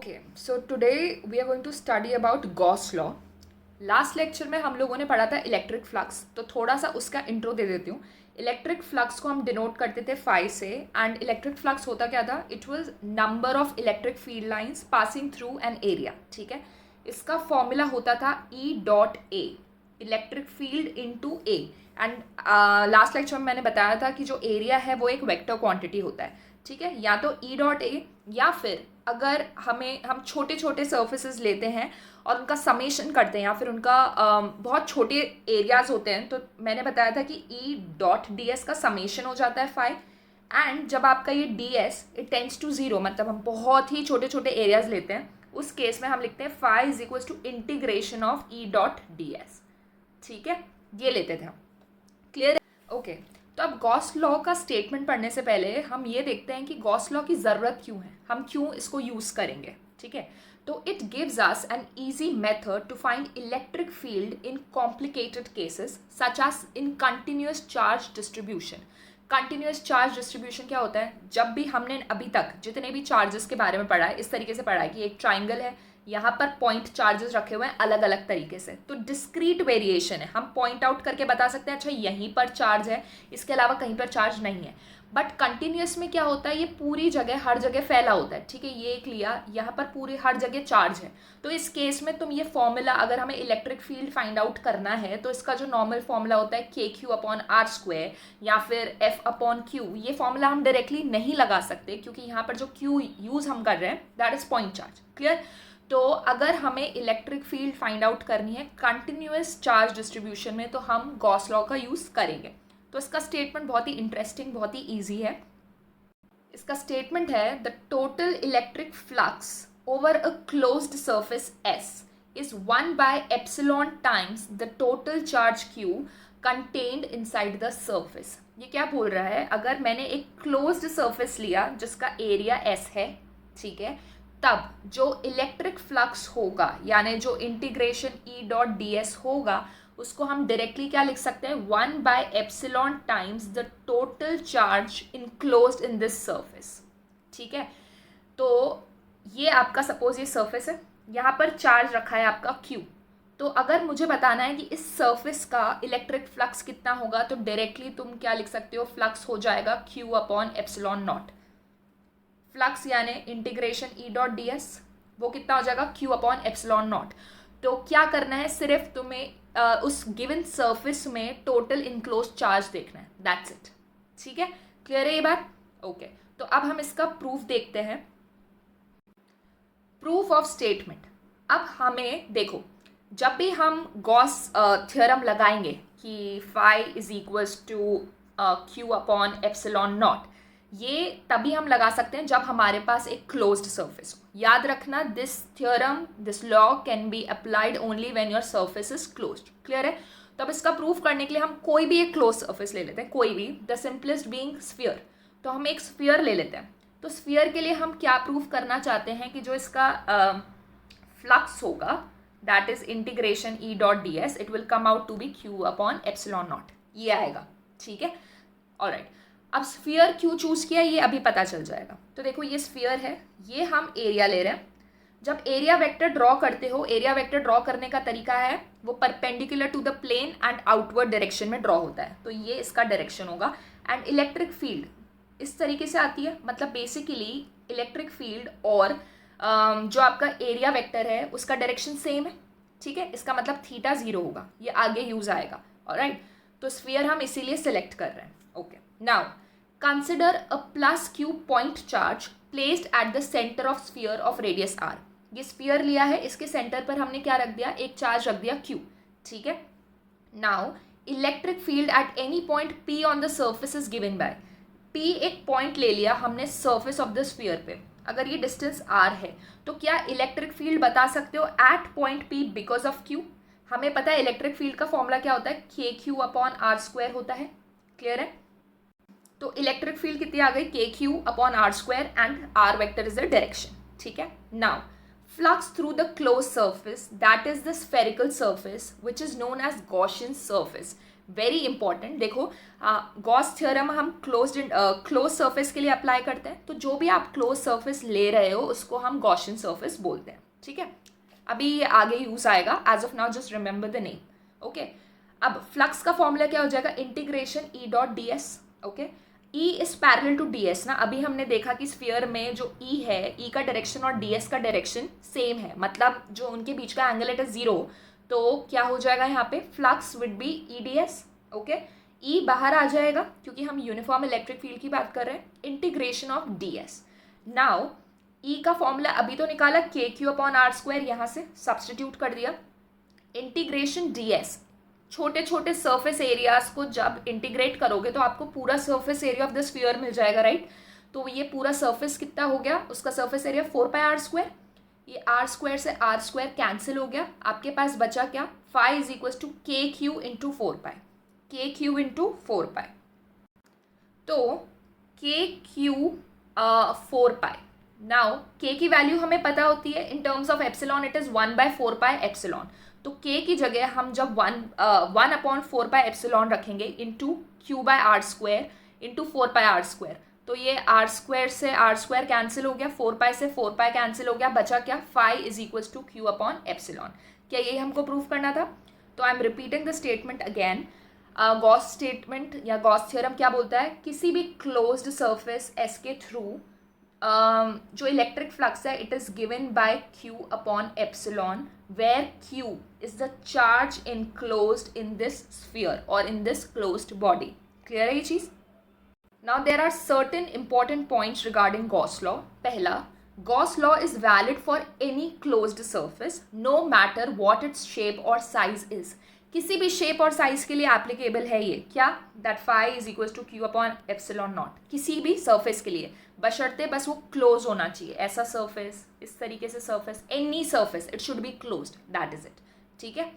Okay, so today we are going to study about Gauss law. Last lecture में हम लोगों ने पढ़ा था इलेक्ट्रिक फ्लक्स, तो थोड़ा सा उसका इंट्रो दे देती हूँ. इलेक्ट्रिक फ्लक्स को हम डिनोट करते थे फाई से, एंड इलेक्ट्रिक फ्लक्स होता क्या था? It was number of electric field lines passing through an area. ठीक है, इसका फॉर्मूला होता था E dot A, electric field into A. And last lecture में मैंने बताया था कि जो एरिया है वो एक वेक्टर क्वांटिटी होता है. ठीक है, या तो ई डॉट ए, या फिर अगर हम छोटे छोटे सर्फेसेस लेते हैं और उनका समेशन करते हैं, या फिर उनका बहुत छोटे एरियाज होते हैं, तो मैंने बताया था कि ई डॉट डी एस का समेशन हो जाता है फाई. एंड जब आपका ये D S it tends to zero, मतलब हम बहुत ही छोटे छोटे एरियाज लेते हैं, उस केस में हम लिखते हैं phi is equal to integration of E dot D S. ठीक है, ये लेते थे हम. क्लियर है? ओके, तो अब गॉस लॉ का स्टेटमेंट पढ़ने से पहले हम ये देखते हैं कि गॉस लॉ की ज़रूरत क्यों है, हम क्यों इसको यूज़ करेंगे. ठीक है, तो it gives us an easy method to find electric field in complicated cases such as in continuous charge distribution. Continuous charge distribution क्या होता है? जब भी हमने अभी तक जितने भी चार्जेस के बारे में पढ़ा है, इस तरीके से पढ़ा है कि एक ट्राइंगल है, यहाँ पर पॉइंट चार्जेस रखे हुए हैं अलग अलग तरीके से, तो डिस्क्रीट वेरिएशन है. हम पॉइंट आउट करके बता सकते हैं अच्छा यहीं पर चार्ज है, इसके अलावा कहीं पर चार्ज नहीं है. बट कंटिन्यूस में क्या होता है? ये पूरी जगह हर जगह फैला होता है. ठीक है, ये एक लिया, यहाँ पर पूरी हर जगह चार्ज है. तो इस केस में तुम ये फॉर्मूला, अगर हमें इलेक्ट्रिक फील्ड फाइंड आउट करना है, तो इसका जो नॉर्मल फॉर्मूला होता है के क्यू अपॉन आर स्क्वायर या फिर एफ अपॉन क्यू, ये फॉर्मूला हम डायरेक्टली नहीं लगा सकते, क्योंकि यहाँ पर जो क्यू यूज हम कर रहे हैं that is point charge. Clear? तो अगर हमें इलेक्ट्रिक फील्ड फाइंड आउट करनी है कंटिन्यूस चार्ज डिस्ट्रीब्यूशन में, तो हम गॉस लॉ का यूज़ करेंगे. तो इसका स्टेटमेंट बहुत ही इंटरेस्टिंग, बहुत ही इजी है. इसका स्टेटमेंट है the total electric flux over a closed surface S is 1 by epsilon times the total charge Q contained inside the surface. ये क्या बोल रहा है? अगर मैंने एक क्लोज्ड सरफेस लिया जिसका एरिया एस है, ठीक है, तब जो इलेक्ट्रिक फ्लक्स होगा, यानी जो integration E dot D S होगा, उसको हम डायरेक्टली क्या लिख सकते हैं? 1 by epsilon times the total charge enclosed in this surface. ठीक है, तो ये आपका सपोज ये सरफेस है, यहाँ पर चार्ज रखा है आपका क्यू. तो अगर मुझे बताना है कि इस सरफेस का इलेक्ट्रिक फ्लक्स कितना होगा, तो डायरेक्टली तुम क्या लिख सकते हो? फ्लक्स हो जाएगा Q upon epsilon naught. Flux यानी integration E dot D S, वो कितना हो जाएगा? Q upon epsilon naught. तो क्या करना है? सिर्फ तुम्हें उस गिवन सरफेस में टोटल इनक्लोज चार्ज देखना है, दैट्स इट. ठीक है, क्लियर है ये बात? ओके, तो अब हम इसका प्रूफ देखते हैं. Proof of statement. अब हमें देखो, जब भी हम गॉस थ्योरम लगाएंगे कि phi is equals to Q upon epsilon naught, ये तभी हम लगा सकते हैं जब हमारे पास एक क्लोज्ड सरफेस हो. याद रखना, this theorem, this law can be applied only when your surface is closed. Clear है? तो अब इसका प्रूफ करने के लिए हम कोई भी एक क्लोज सरफेस ले लेते हैं, कोई भी, द सिंपलेस्ट बीइंग स्फीयर. तो हम एक स्फीयर ले लेते हैं. तो स्फीयर के लिए हम क्या प्रूफ करना चाहते हैं कि जो इसका फ्लक्स होगा that is integration E dot D S, it will come out to be Q upon epsilon naught, ये आएगा. ठीक है, ऑलराइट. अब स्फीयर क्यों चूज किया ये अभी पता चल जाएगा. तो देखो, ये स्फीयर है, ये हम एरिया ले रहे हैं. जब एरिया वेक्टर ड्रॉ करते हो, एरिया वेक्टर ड्रॉ करने का तरीका है वो perpendicular to the plane and outward direction में ड्रॉ होता है. तो ये इसका डायरेक्शन होगा. एंड इलेक्ट्रिक फील्ड इस तरीके से आती है, मतलब बेसिकली इलेक्ट्रिक फील्ड और जो आपका एरिया वेक्टर है उसका डायरेक्शन सेम है. ठीक है, इसका मतलब थीटा 0 होगा, ये आगे यूज आएगा. ऑलराइट, तो स्फीयर हम इसीलिए सिलेक्ट कर रहे हैं. Okay, now consider a plus q point charge placed at the center of sphere of radius r. ये स्फीयर लिया है, इसके सेंटर पर हमने क्या रख दिया? एक चार्ज रख दिया q. ठीक है, now electric field at any point p on the surface is given bye. p एक पॉइंट ले लिया हमने सर्फेस ऑफ द स्फीयर पे, अगर ये डिस्टेंस r है, तो क्या इलेक्ट्रिक फील्ड बता सकते हो at point p because of q? हमें पता है इलेक्ट्रिक फील्ड का फॉर्मूला क्या होता है? के क्यू अपॉन आर स्क्वायर होता है. क्लियर है? तो इलेक्ट्रिक फील्ड कितनी आ गई? K Q upon R square and R vector is the direction. ठीक है, now flux through the close surface that is the spherical surface which is known as Gaussian surface. Very important. देखो Gauss theorem हम close surface के लिए apply करते हैं, तो जो भी आप क्लोज सरफेस ले रहे हो उसको हम गॉसियन सरफेस बोलते हैं, ठीक है। अभी ये आगे यूज आएगा, as of now just remember the name, okay. अब फ्लक्स का फॉर्मूला क्या हो जाएगा, integration E dot D S, okay. E is parallel to D S ना, अभी हमने देखा कि स्फीयर में जो ई है, ई का डायरेक्शन और डी एस का डायरेक्शन सेम है, मतलब जो उनके बीच का एंगल इट इज जीरो, तो क्या हो जाएगा यहाँ पे, flux would be E D S, okay. E बाहर आ जाएगा क्योंकि हम यूनिफॉर्म इलेक्ट्रिक फील्ड की बात कर रहे हैं, integration of D S. Now E का फॉर्मूला अभी तो निकाला, के क्यू अपॉन आर स्क्वायर, यहाँ से सब्सटीट्यूट कर दिया, इंटीग्रेशन डी एस। छोटे छोटे सरफेस एरियाज को जब इंटीग्रेट करोगे तो आपको पूरा surface area of the sphere मिल जाएगा, राइट। तो ये पूरा सरफेस कितना हो गया, उसका surface area 4 pi R square, ये आर स्क्वायर से आर स्क्वायर कैंसिल हो गया, आपके पास बचा क्या, phi is equal to K Q into 4 pi, K Q into 4 पाई। तो के क्यू 4 पाई, नाउ के की वैल्यू हमें पता होती है in terms of epsilon, it is 1/4 pi epsilon. तो k की जगह हम जब 1/4 पाई एप्सिलॉन रखेंगे into Q by R square into 4 pi R square, तो ये आर स्क्वायर से आर स्क्वायर कैंसिल हो गया, 4 पाई से 4 पाई कैंसिल हो गया, बचा क्या, phi is equal to Q upon epsilon. क्या यही हमको प्रूव करना था। तो I am repeating the statement again. Gauss statement या गॉस थ्योरम क्या बोलता है, किसी भी क्लोज्ड सरफेस एस के थ्रू जो इलेक्ट्रिक फ्लक्स है it is given by q upon epsilon, where q is the charge enclosed in this sphere और in this closed body. Clear है ये चीज। Now there are certain important points regarding Gauss law. पहला, Gauss law is valid for any closed surface no matter what it's shape और size is. किसी भी shape और size के लिए एप्लीकेबल है ये, क्या, that phi is equal to Q upon epsilon naught, किसी भी सरफेस के लिए, बशर्ते बस वो क्लोज होना चाहिए। ऐसा सरफेस, इस तरीके से surface, any surface, it should be closed, that is it, ठीक है।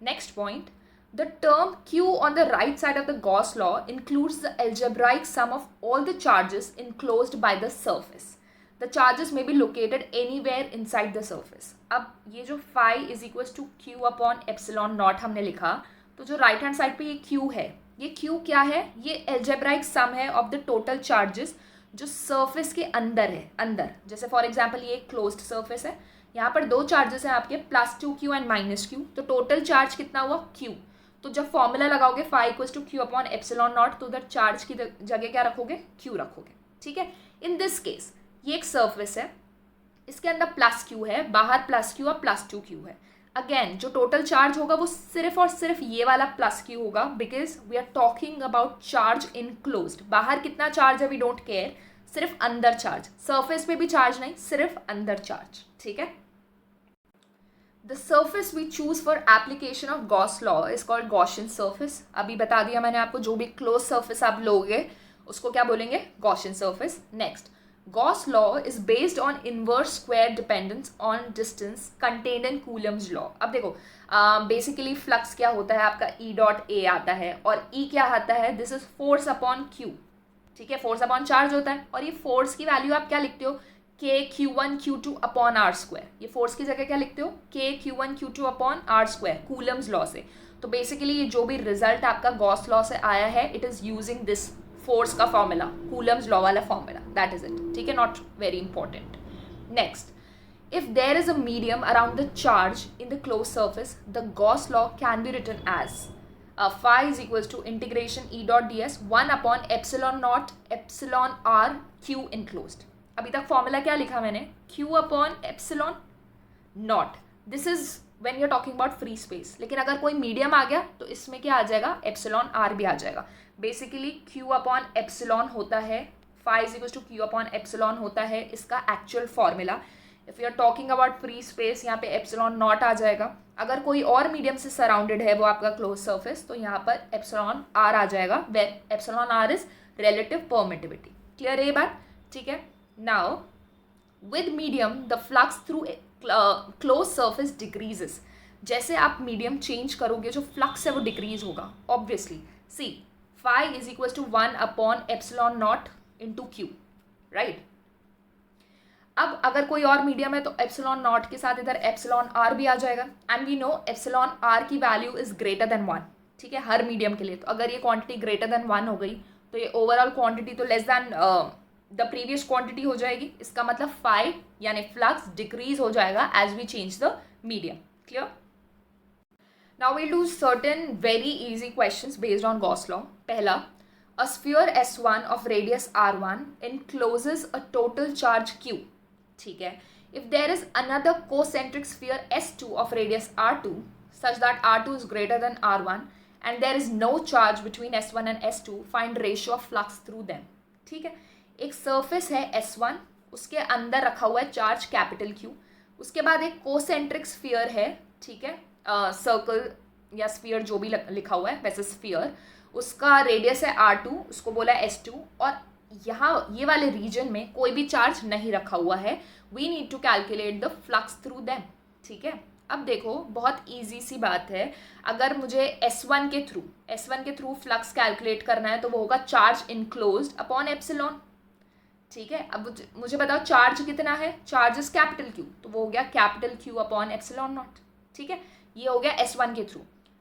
Next point, the term q on the right side of the Gauss law includes the algebraic sum of all the charges enclosed by the surface. The charges may be located anywhere inside the surface. अब ये जो phi is equals to q upon epsilon naught हमने लिखा, तो जो right hand side पे ये q है, ये q क्या है, ये algebraic sum है of the total charges जो सरफेस के अंदर है, अंदर। जैसे फॉर एग्जाम्पल ये क्लोज्ड सरफेस है, यहाँ पर दो चार्जेस हैं आपके, +2q एंड -q, तो टोटल चार्ज कितना हुआ, q। तो जब फॉर्मूला लगाओगे phi equals to Q upon epsilon naught, तो उधर चार्ज की जगह क्या रखोगे, क्यू रखोगे, ठीक है। इन दिस केस ये एक सरफेस है, इसके अंदर +q है, बाहर +q और +2q है। अगेन जो टोटल चार्ज होगा वो सिर्फ और सिर्फ ये वाला +q होगा, because we are talking about charge enclosed. बाहर कितना चार्ज है वी डोंट केयर, सिर्फ अंदर चार्ज, सरफेस पे भी चार्ज नहीं, सिर्फ अंदर चार्ज, ठीक है। The surface we choose for application of Gauss law is called Gaussian surface. अभी बता दिया मैंने आपको, जो भी closed surface आप लोगे उसको क्या बोलेंगे, Gaussian surface. Next, Gauss law is based on inverse square dependence on distance contained in Coulomb's law. अब देखो बेसिकली फ्लक्स क्या होता है आपका, E डॉट A आता है, और E क्या आता है, this is force upon Q, ठीक है, फोर्स अपॉन चार्ज होता है, और ये फोर्स की वैल्यू आप क्या लिखते हो, K Q1 Q2 upon R square. ये फोर्स की जगह क्या लिखते हो, K Q1 Q2 upon R square, Coulomb's law से। तो बेसिकली ये जो भी रिजल्ट आपका गॉस लॉ से आया है, it is using this force का फॉर्मूला, कूलम्स लॉ वाला फॉर्मूला, दैट इज इट, ठीक है, not very important. Next, if there is a medium around the charge in the closed surface, the Gauss law can be written as phi is equals to integration E dot ds 1 upon epsilon naught epsilon r q enclosed. अभी तक formula क्या लिखा मैंने, q upon epsilon naught, this is when you are talking about free space. लेकिन अगर कोई medium आ गया तो इसमें क्या आ जाएगा, एप्सिलॉन आर भी आ जाएगा। बेसिकली q अपॉन एप्सिलॉन होता है, phi is equal to q upon epsilon होता है इसका actual formula. If you are talking about free space, यहाँ पे एप्सिलॉन नॉट आ जाएगा। अगर कोई और मीडियम से सराउंडेड है वो आपका क्लोज सर्फेस, तो यहाँ पर एप्सिलॉन आर आ जाएगा, where epsilon R is relative permittivity. Clear है ये बात, ठीक है। Now, with medium, the flux through a closed surface decreases. जैसे आप मीडियम चेंज करोगे जो फ्लक्स है वो डिक्रीज होगा, obviously. See phi is equal to 1 upon epsilon naught into Q, right. अब अगर कोई और मीडियम है तो एप्सिलॉन नॉट के साथ इधर एप्सिलॉन आर भी आ जाएगा, and we know epsilon R की वैल्यू इज ग्रेटर देन 1, ठीक है, हर मीडियम के लिए। तो अगर ये क्वांटिटी ग्रेटर देन 1 हो गई तो ये ओवरऑल क्वांटिटी तो less than the previous quantity हो जाएगी। इसका मतलब फाई यानी फ्लक्स डिक्रीज हो जाएगा as we change the medium. Clear? Now we'll do certain very easy questions based on Gauss law. पहला, a sphere S1 of radius R1 encloses a total charge Q. ठीक है, if there is another concentric sphere S2 of radius R2 such that R2 is greater than R1 and there is no charge between S1 and S2, find ratio of flux through them. ठीक है, एक surface है S1, उसके अंदर रखा हुआ है charge capital Q, उसके बाद एक कोसेंट्रिक स्फीयर है, ठीक है, सर्कल या स्फीयर जो भी लिखा हुआ है वैसे स्फीयर, उसका रेडियस है R2, उसको बोला है S2, और यहाँ ये वाले रीजन में कोई भी चार्ज नहीं रखा हुआ है। We need to calculate the flux through them. ठीक है, अब देखो बहुत इजी सी बात है, अगर मुझे S1 के थ्रू फ्लक्स कैलकुलेट करना है तो वो होगा चार्ज इनक्लोज्ड अपॉन एप्सिलॉन। ठीक है, अब मुझे बताओ चार्ज कितना है, चार्ज इज कैपिटल Q, तो वो हो गया capital Q upon epsilon not. ठीक है, ये हो गया S1 के थ्रू।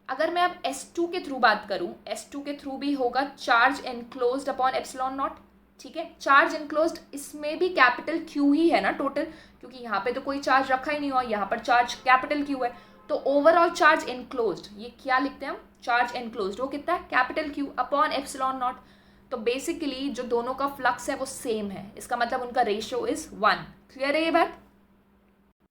अगर मैं अब S2 के थ्रू बात करूं, S2 के थ्रू भी होगा charge enclosed upon epsilon not. ठीक है, चार्ज एनक्लोज्ड इसमें भी कैपिटल Q ही है ना टोटल, क्योंकि यहाँ पे तो कोई चार्ज रखा ही नहीं हुआ, यहाँ पर चार्ज कैपिटल Q है, तो ओवरऑल चार्ज एनक्लोज्ड, ये क्या लिखते हैं हम, चार्ज एनक्लोज्ड, वो कितना है capital Q upon epsilon naught. तो बेसिकली जो दोनों का फ्लक्स है वो सेम है, इसका मतलब उनका रेशियो इज 1। क्लियर है ये बात?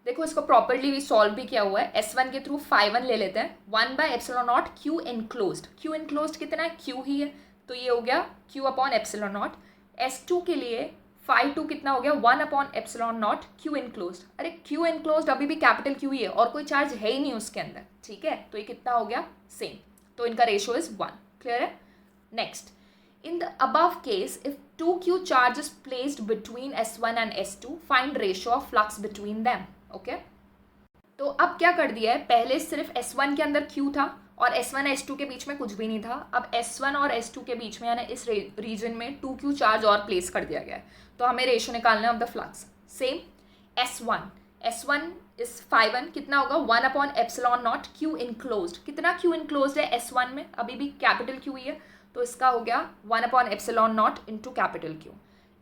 देखो इसको प्रॉपर्ली भी सॉल्व भी किया हुआ है। S1 के थ्रू φ1 ले लेते हैं, 1 by epsilon not Q enclosed. Q enclosed कितना है, Q ही है, तो ये हो गया Q upon epsilon not. S2 के लिए φ2 कितना हो गया, 1 upon epsilon not Q enclosed. अरे Q एनक्लोज्ड अभी भी कैपिटल Q ही है और कोई चार्ज है ही नहीं उसके अंदर। ठीक है, तो ये कितना हो गया, सेम, तो इनका रेशियो इज 1। क्लियर है? Next, in the above case, if 2Q charge is placed between S1 and S2, find ratio of flux between them. Okay? तो अब क्या कर दिया है, पहले सिर्फ S1 के अंदर Q था और S1 S2 के बीच में कुछ भी नहीं था। अब S1 और S2 के बीच में यानी इस रीजन में 2Q चार्ज और प्लेस कर दिया गया है, तो हमें रेशियो निकालना है of the flux. Same S1 इस φ1 कितना होगा, 1 upon epsilon not Q enclosed. कितना Q इनक्लोज्ड है S1 में, अभी भी कैपिटल Q ही है, तो इसका हो गया 1 upon epsilon naught into capital Q।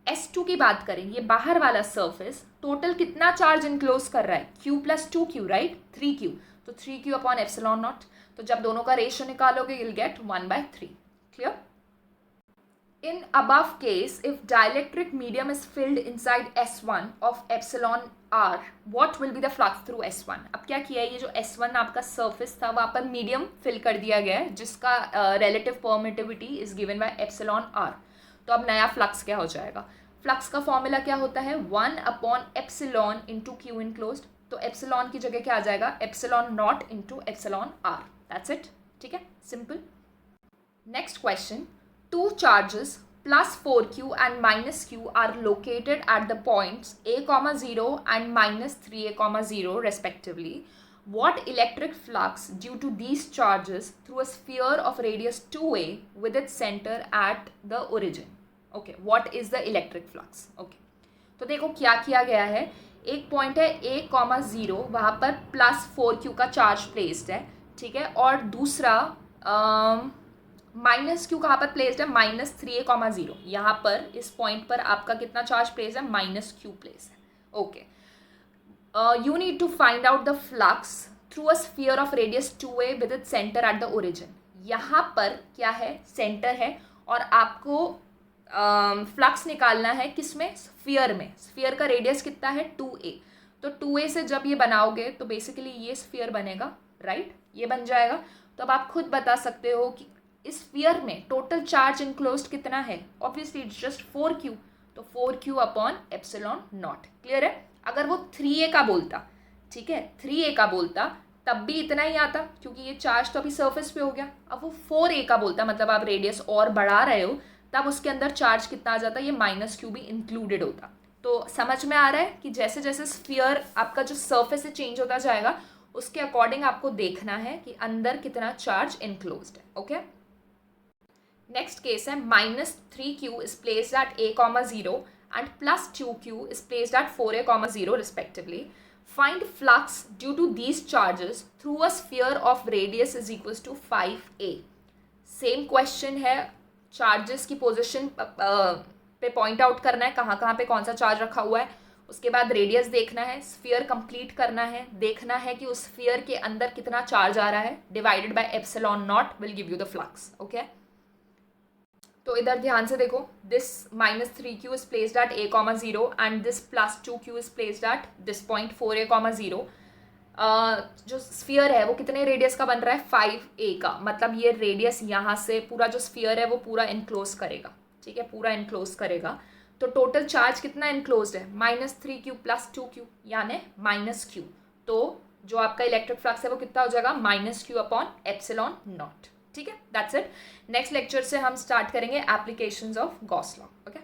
S2 की बात करें, ये बाहर वाला सरफेस टोटल कितना चार्ज इनक्लोज कर रहा है, Q plus 2Q, right, 3Q, तो 3Q अपॉन एप्सिलॉन नॉट। तो जब दोनों का रेशियो निकालोगे you'll get 1/3। Clear? In above case, if dielectric medium is filled inside S1 of epsilon r, what will be the flux through S1? अब क्या किया है, ये जो S1 आपका सरफेस था वहाँ पर मीडियम फिल कर दिया गया है जिसका relative permittivity is given by epsilon r। तो अब नया फ्लक्स क्या हो जाएगा, फ्लक्स का फॉर्मूला क्या होता है, 1 upon epsilon into Q enclosed. तो एप्सिलॉन की जगह क्या आ जाएगा, epsilon naught into epsilon r। That's it. ठीक है, simple. Next question, two charges plus 4Q and minus Q are located at the points a, 0 and minus 3a, 0 respectively. What electric flux due to these charges through a sphere of radius 2a with its center at the origin? Okay, what is the electric flux? Okay, तो देखो क्या किया गया है, एक point है a, 0, वहाँ पर प्लस 4Q का चार्ज प्लेस्ड है। ठीक है, और दूसरा माइनस Q कहाँ पर प्लेस्ड है, माइनस 3a, 0, यहाँ पर इस पॉइंट पर आपका कितना चार्ज प्लेस है, माइनस Q प्लेस है। Okay, you need to find out the flux through a sphere of radius 2a with its center at the origin। यहाँ पर क्या है, सेंटर है, और आपको फ्लक्स निकालना है किसमें, स्फीयर में। स्फीयर का रेडियस कितना है, 2a, तो 2a से जब ये बनाओगे तो बेसिकली ये स्फीयर बनेगा, राइट, ये बन जाएगा। तो अब आप खुद बता सकते हो कि इस स्फीयर में टोटल चार्ज इनक्लोज्ड कितना है, ऑब्वियसली इट्स जस्ट 4Q, तो 4Q upon epsilon not. Clear है? अगर वो 3a का बोलता, ठीक है, 3a का बोलता तब भी इतना ही आता, क्योंकि ये चार्ज तो अभी सरफेस पे हो गया। अब वो 4a का बोलता, मतलब आप रेडियस और बढ़ा रहे हो, तब उसके अंदर चार्ज कितना आ जाता, ये माइनस Q भी इंक्लूडेड होता। तो समझ में आ रहा है कि जैसे जैसे स्फीयर आपका जो सरफेस से चेंज होता जाएगा उसके अकॉर्डिंग आपको देखना है कि अंदर कितना चार्ज इनक्लोज्ड है। ओके, नेक्स्ट केस है, minus 3Q is placed at a, 0 and plus 2Q is placed at 4a, 0 respectively. Find flux due to these charges through a sphere of radius is equals to 5a. Same question है, charges की position पे point out करना है कहाँ कहाँ पे कौन सा चार्ज रखा हुआ है, उसके बाद रेडियस देखना है, स्फीयर कंप्लीट करना है, देखना है कि उस स्फीयर के अंदर कितना चार्ज आ रहा है, divided by epsilon not will give you the flux. Okay, तो इधर ध्यान से देखो, this -3q is placed at a,0 and this +2q is placed at this point 4a,0। जो स्फीयर है वो कितने रेडियस का बन रहा है, 5a का, मतलब ये रेडियस यहाँ से पूरा जो स्फीयर है वो पूरा इनक्लोज करेगा, ठीक है, पूरा इनक्लोज करेगा। तो टोटल चार्ज कितना इनक्लोज है, -3q + 2q यानी -q। तो जो आपका इलेक्ट्रिक फ्लक्स है वो कितना हो जाएगा, -q/ε0। ठीक है, दैट्स इट। नेक्स्ट लेक्चर से हम स्टार्ट करेंगे applications of Gauss law. Okay.